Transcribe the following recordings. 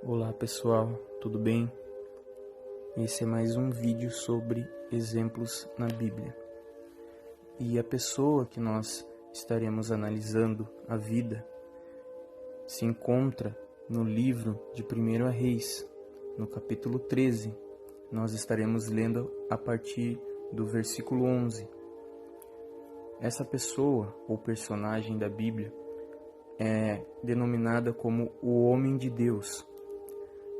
Olá pessoal, tudo bem? Esse é mais um vídeo sobre exemplos na Bíblia. E a pessoa que nós estaremos analisando a vida se encontra no livro de 1 Reis, no capítulo 13. Nós estaremos lendo a partir do versículo 11. Essa pessoa ou personagem da Bíblia é denominada como o homem de Deus.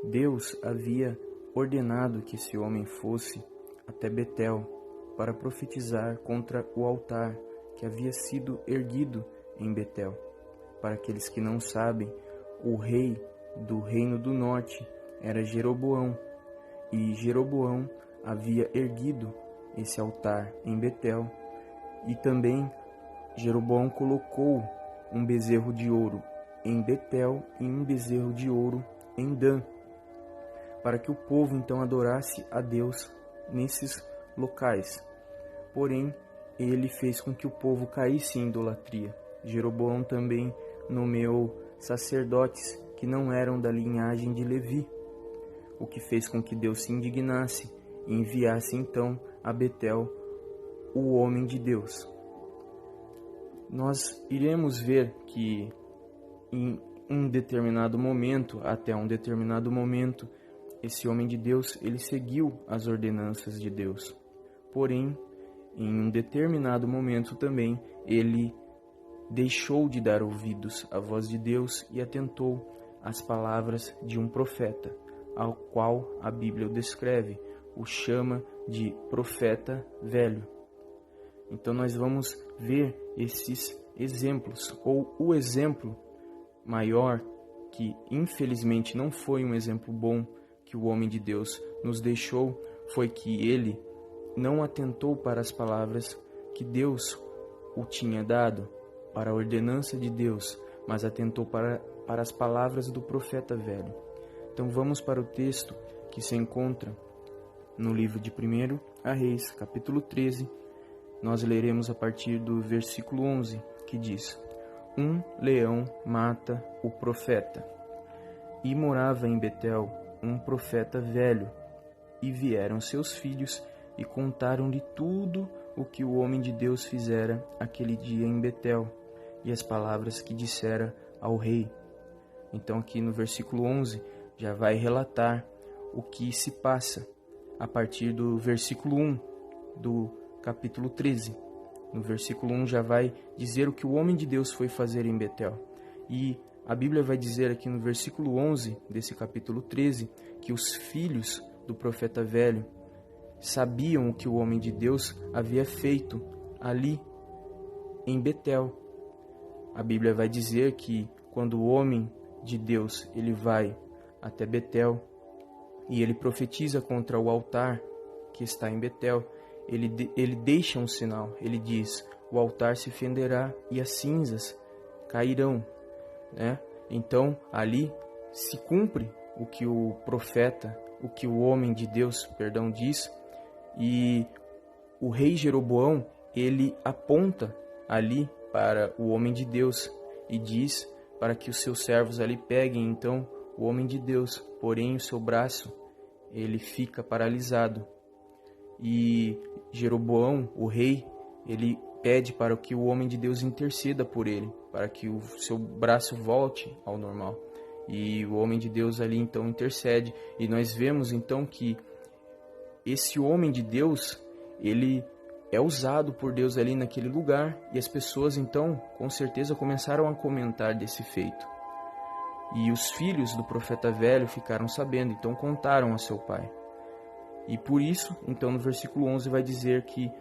Deus havia ordenado que esse homem fosse até Betel para profetizar contra o altar que havia sido erguido em Betel. Para aqueles que não sabem, o rei do reino do norte era Jeroboão, e Jeroboão havia erguido esse altar em Betel, e também Jeroboão colocou um bezerro de ouro em Betel e um bezerro de ouro em Dan, para que o povo então adorasse a Deus nesses locais. Porém, ele fez com que o povo caísse em idolatria. Jeroboão também nomeou sacerdotes que não eram da linhagem de Levi, o que fez com que Deus se indignasse e enviasse então a Betel o homem de Deus. Nós iremos ver que em um determinado momento, até um determinado momento, esse homem de Deus, ele seguiu as ordenanças de Deus. Porém, em um determinado momento também, ele deixou de dar ouvidos à voz de Deus e atentou às palavras de um profeta, ao qual a Bíblia o descreve, o chama de profeta velho. Então nós vamos ver esses exemplos, ou o exemplo maior, que infelizmente não foi um exemplo bom, que o homem de Deus nos deixou, foi que ele não atentou para as palavras que Deus o tinha dado, para a ordenança de Deus, mas atentou para as palavras do profeta velho. Então vamos para o texto que se encontra no livro de 1 Reis, capítulo 13. Nós leremos a partir do versículo 11, que diz: Um leão mata o profeta. E morava em Betel um profeta velho, e vieram seus filhos e contaram-lhe tudo o que o homem de Deus fizera aquele dia em Betel, e as palavras que dissera ao rei. Então aqui no versículo 11 já vai relatar o que se passa a partir do versículo 1 do capítulo 13. No versículo 1 já vai dizer o que o homem de Deus foi fazer em Betel. E a Bíblia vai dizer aqui no versículo 11 desse capítulo 13 que os filhos do profeta velho sabiam o que o homem de Deus havia feito ali em Betel. A Bíblia vai dizer que quando o homem de Deus ele vai até Betel e ele profetiza contra o altar que está em Betel, ele deixa um sinal. Ele diz: o altar se fenderá e as cinzas cairão. Então ali se cumpre o que o profeta, o que o homem de Deus, diz, e o rei Jeroboão, ele aponta ali para o homem de Deus e diz para que os seus servos ali peguem então o homem de Deus, porém o seu braço ele fica paralisado. E Jeroboão, o rei, ele pede para que o homem de Deus interceda por ele, para que o seu braço volte ao normal. E o homem de Deus ali então intercede, e nós vemos então que esse homem de Deus, ele é usado por Deus ali naquele lugar, e as pessoas então com certeza começaram a comentar desse feito. E os filhos do profeta velho ficaram sabendo, então contaram a seu pai. E por isso, então no versículo 11 vai dizer que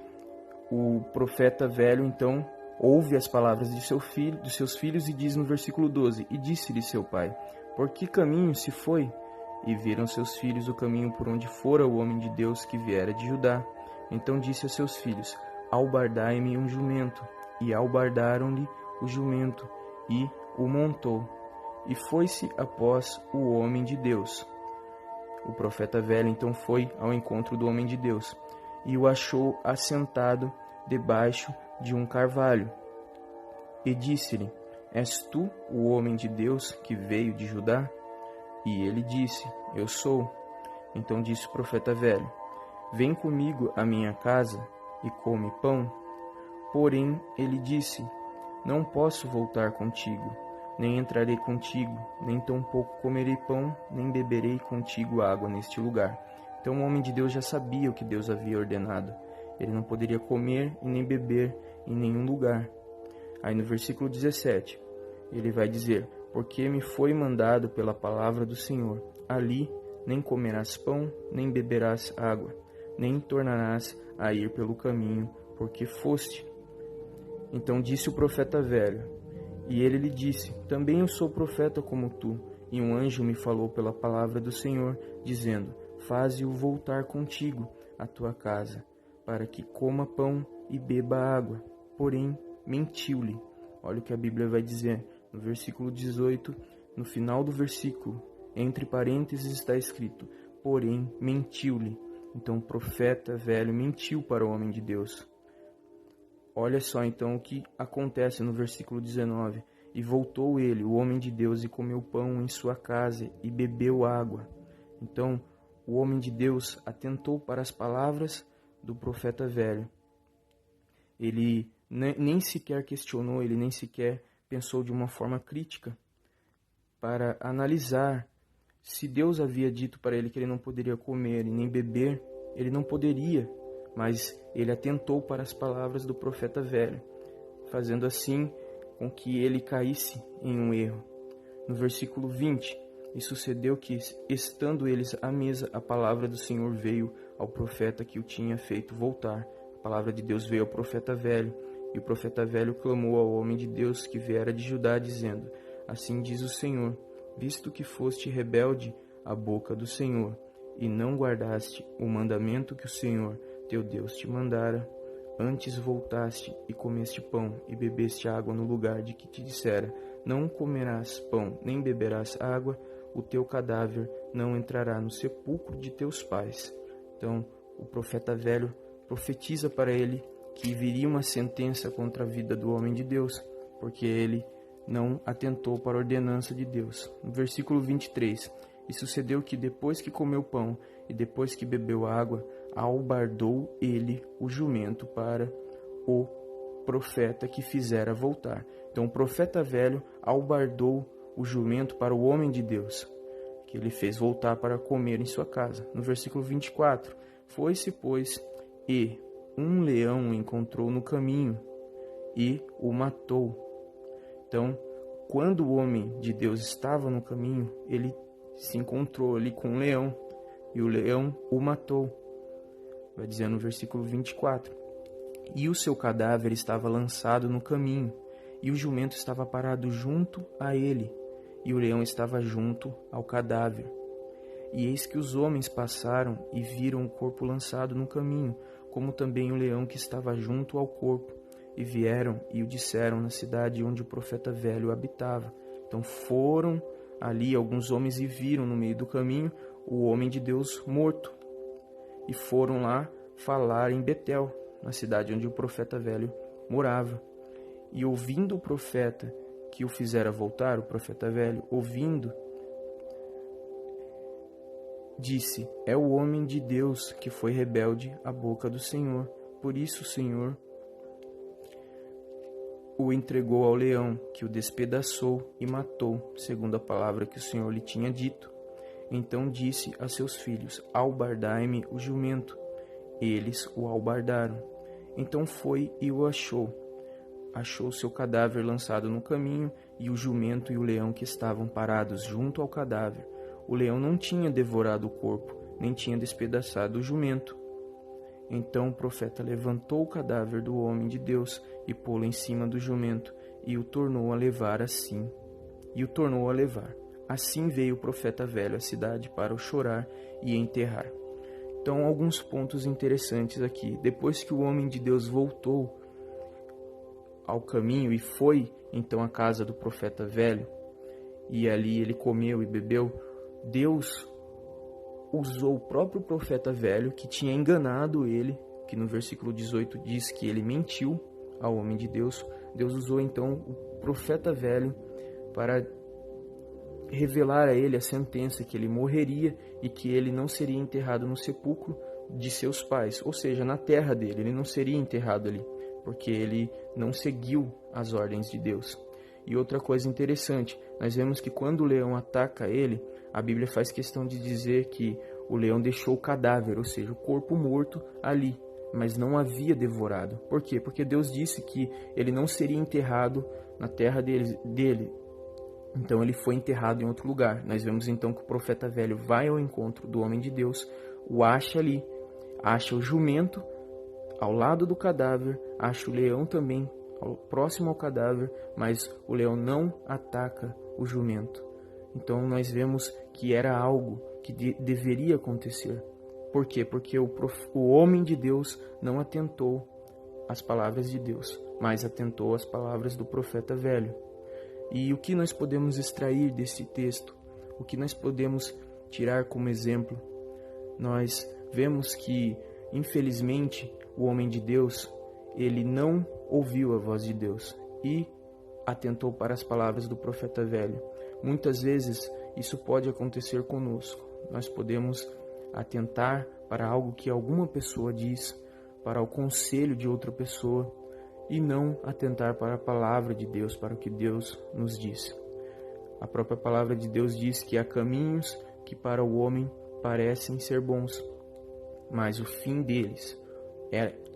o profeta velho então ouve as palavras de dos seus filhos e diz no versículo 12: E disse-lhe seu pai: Por que caminho se foi? E viram seus filhos o caminho por onde fora o homem de Deus que viera de Judá. Então disse a seus filhos: Albardai-me um jumento. E albardaram-lhe o jumento, e o montou. E foi-se após o homem de Deus. O profeta velho então foi ao encontro do homem de Deus, e o achou assentado debaixo de um carvalho. E disse-lhe: És tu o homem de Deus que veio de Judá? E ele disse: Eu sou. Então disse o profeta velho: Vem comigo à minha casa e come pão. Porém ele disse: Não posso voltar contigo, nem entrarei contigo, nem tampouco comerei pão, nem beberei contigo água neste lugar. Então o homem de Deus já sabia o que Deus havia ordenado. Ele não poderia comer e nem beber em nenhum lugar. Aí no versículo 17, ele vai dizer: Porque me foi mandado pela palavra do Senhor, ali nem comerás pão, nem beberás água, nem tornarás a ir pelo caminho, porque foste. Então disse o profeta velho, e ele lhe disse: Também eu sou profeta como tu, e um anjo me falou pela palavra do Senhor, dizendo: Faze-o voltar contigo à tua casa, para que coma pão e beba água. Porém, mentiu-lhe. Olha o que a Bíblia vai dizer no versículo 18, no final do versículo, entre parênteses está escrito: Porém, mentiu-lhe. Então o profeta velho mentiu para o homem de Deus. Olha só então o que acontece no versículo 19. E voltou ele, o homem de Deus, e comeu pão em sua casa e bebeu água. Então o homem de Deus atentou para as palavras do profeta velho. Ele nem sequer questionou, ele nem sequer pensou de uma forma crítica para analisar se Deus havia dito para ele que ele não poderia comer e nem beber. Ele não poderia, mas ele atentou para as palavras do profeta velho, fazendo assim com que ele caísse em um erro. No versículo 20, e sucedeu que, estando eles à mesa, a palavra do Senhor veio ao profeta que o tinha feito voltar. A palavra de Deus veio ao profeta velho, e o profeta velho clamou ao homem de Deus que viera de Judá, dizendo: Assim diz o Senhor, visto que foste rebelde à boca do Senhor, e não guardaste o mandamento que o Senhor teu Deus te mandara, antes voltaste e comeste pão e bebeste água no lugar de que te dissera: Não comerás pão, nem beberás água, o teu cadáver não entrará no sepulcro de teus pais. Então, o profeta velho profetiza para ele que viria uma sentença contra a vida do homem de Deus, porque ele não atentou para a ordenança de Deus. No versículo 23, e sucedeu que depois que comeu pão e depois que bebeu água, albardou ele o jumento para o profeta que fizera voltar. Então o profeta velho albardou o jumento para o homem de Deus, que ele fez voltar para comer em sua casa. No versículo 24, foi-se, pois, e um leão o encontrou no caminho e o matou. Então, quando o homem de Deus estava no caminho, ele se encontrou ali com um leão, e o leão o matou. Vai dizer no versículo 24. E o seu cadáver estava lançado no caminho, e o jumento estava parado junto a ele, e o leão estava junto ao cadáver. E eis que os homens passaram e viram o corpo lançado no caminho, como também o leão que estava junto ao corpo, e vieram e o disseram na cidade onde o profeta velho habitava. Então foram ali alguns homens e viram no meio do caminho o homem de Deus morto, e foram lá falar em Betel, na cidade onde o profeta velho morava. E ouvindo o profeta que o fizera voltar, o profeta velho, ouvindo, disse: É o homem de Deus que foi rebelde à boca do Senhor. Por isso o Senhor o entregou ao leão, que o despedaçou e matou, segundo a palavra que o Senhor lhe tinha dito. Então disse a seus filhos: Albardai-me o jumento. Eles o albardaram. Então foi e o achou. Achou seu cadáver lançado no caminho, e o jumento e o leão que estavam parados junto ao cadáver. O leão não tinha devorado o corpo, nem tinha despedaçado o jumento. Então o profeta levantou o cadáver do homem de Deus e pô-lo em cima do jumento, e o tornou a levar assim. Assim veio o profeta velho à cidade para o chorar e enterrar. Então, alguns pontos interessantes aqui. Depois que o homem de Deus voltou ao caminho e foi então à casa do profeta velho, e ali ele comeu e bebeu, Deus usou o próprio profeta velho, que tinha enganado ele, que no versículo 18 diz que ele mentiu ao homem de Deus. Deus usou então o profeta velho para revelar a ele a sentença que ele morreria e que ele não seria enterrado no sepulcro de seus pais, ou seja, na terra dele. Ele não seria enterrado ali, porque ele não seguiu as ordens de Deus. E outra coisa interessante, nós vemos que quando o leão ataca ele, a Bíblia faz questão de dizer que o leão deixou o cadáver, ou seja, o corpo morto ali, mas não havia devorado. Por quê? Porque Deus disse que ele não seria enterrado na terra dele. Então ele foi enterrado em outro lugar. Nós vemos então que o profeta velho vai ao encontro do homem de Deus, o acha ali, acha o jumento ao lado do cadáver, acha o leão também próximo ao cadáver, mas o leão não ataca o jumento. Então nós vemos que era algo que deveria acontecer. Por quê? Porque o homem de Deus não atentou às palavras de Deus, mas atentou às palavras do profeta velho. E o que nós podemos extrair desse texto? O que nós podemos tirar como exemplo? Nós vemos que, infelizmente, o homem de Deus, ele não ouviu a voz de Deus e atentou para as palavras do profeta velho. Muitas vezes isso pode acontecer conosco. Nós podemos atentar para algo que alguma pessoa diz, para o conselho de outra pessoa, e não atentar para a palavra de Deus, para o que Deus nos diz. A própria palavra de Deus diz que há caminhos que para o homem parecem ser bons, mas o fim deles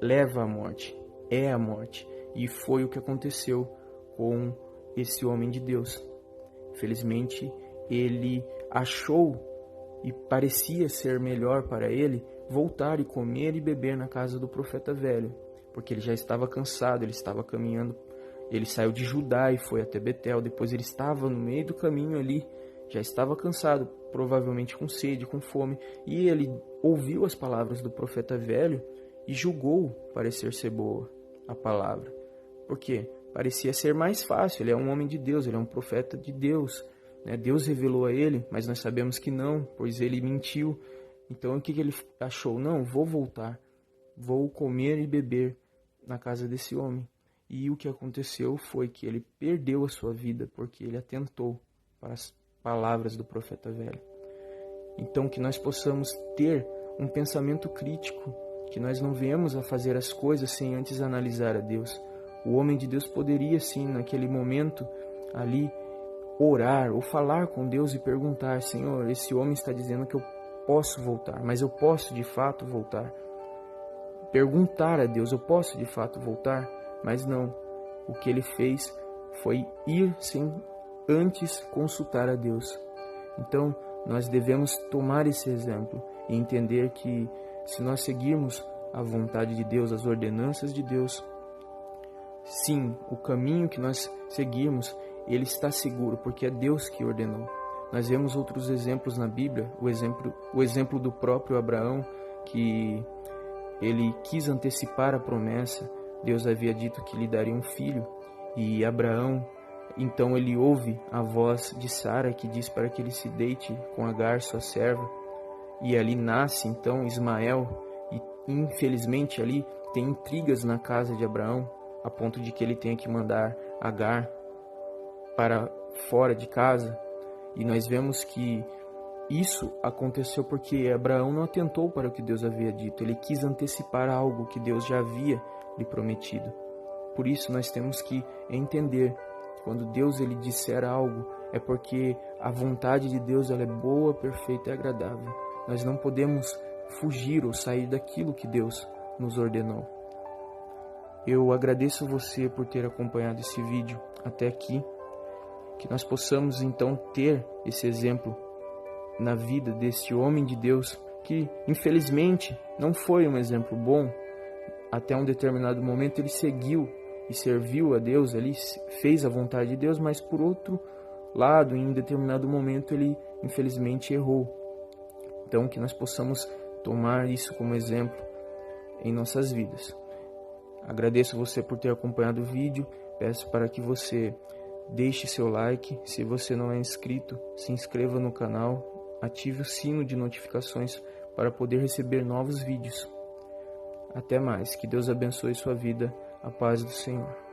leva à morte, é a morte. E foi o que aconteceu com esse homem de Deus. Infelizmente, ele achou e parecia ser melhor para ele voltar e comer e beber na casa do profeta velho, porque ele já estava cansado, ele estava caminhando, ele saiu de Judá e foi até Betel, depois ele estava no meio do caminho ali, já estava cansado, provavelmente com sede, com fome, e ele ouviu as palavras do profeta velho e julgou parecer ser boa a palavra. Por quê? Parecia ser mais fácil, ele é um homem de Deus, ele é um profeta de Deus, né? Deus revelou a ele, mas nós sabemos que não, pois ele mentiu. Então o que ele achou? Não, vou voltar, vou comer e beber na casa desse homem. E o que aconteceu foi que ele perdeu a sua vida, porque ele atentou para as palavras do profeta velho. Então que nós possamos ter um pensamento crítico, que nós não venhamos a fazer as coisas sem antes analisar a Deus. O homem de Deus poderia sim, naquele momento ali, orar ou falar com Deus e perguntar: Senhor, esse homem está dizendo que eu posso voltar, mas eu posso de fato voltar? Perguntar a Deus: eu posso de fato voltar? Mas não, o que ele fez foi ir sem antes consultar a Deus. Então nós devemos tomar esse exemplo e entender que se nós seguirmos a vontade de Deus, as ordenanças de Deus, sim, o caminho que nós seguirmos, ele está seguro, porque é Deus que ordenou. Nós vemos outros exemplos na Bíblia, o exemplo do próprio Abraão, que ele quis antecipar a promessa. Deus havia dito que lhe daria um filho, e Abraão, então ele ouve a voz de Sara, que diz para que ele se deite com Agar, sua serva, e ali nasce então Ismael, e infelizmente ali tem intrigas na casa de Abraão, a ponto de que ele tenha que mandar Agar para fora de casa. E nós vemos que isso aconteceu porque Abraão não atentou para o que Deus havia dito. Ele quis antecipar algo que Deus já havia lhe prometido. Por isso nós temos que entender, quando Deus ele disser algo, é porque a vontade de Deus ela é boa, perfeita e agradável. Nós não podemos fugir ou sair daquilo que Deus nos ordenou. Eu agradeço você por ter acompanhado esse vídeo até aqui. Que nós possamos então ter esse exemplo na vida desse homem de Deus, que infelizmente não foi um exemplo bom. Até um determinado momento ele seguiu e serviu a Deus, ele fez a vontade de Deus, mas por outro lado, em um determinado momento ele infelizmente errou. Então que nós possamos tomar isso como exemplo em nossas vidas. Agradeço você por ter acompanhado o vídeo, peço para que você deixe seu like, se você não é inscrito, se inscreva no canal, ative o sino de notificações para poder receber novos vídeos. Até mais, que Deus abençoe sua vida, a paz do Senhor.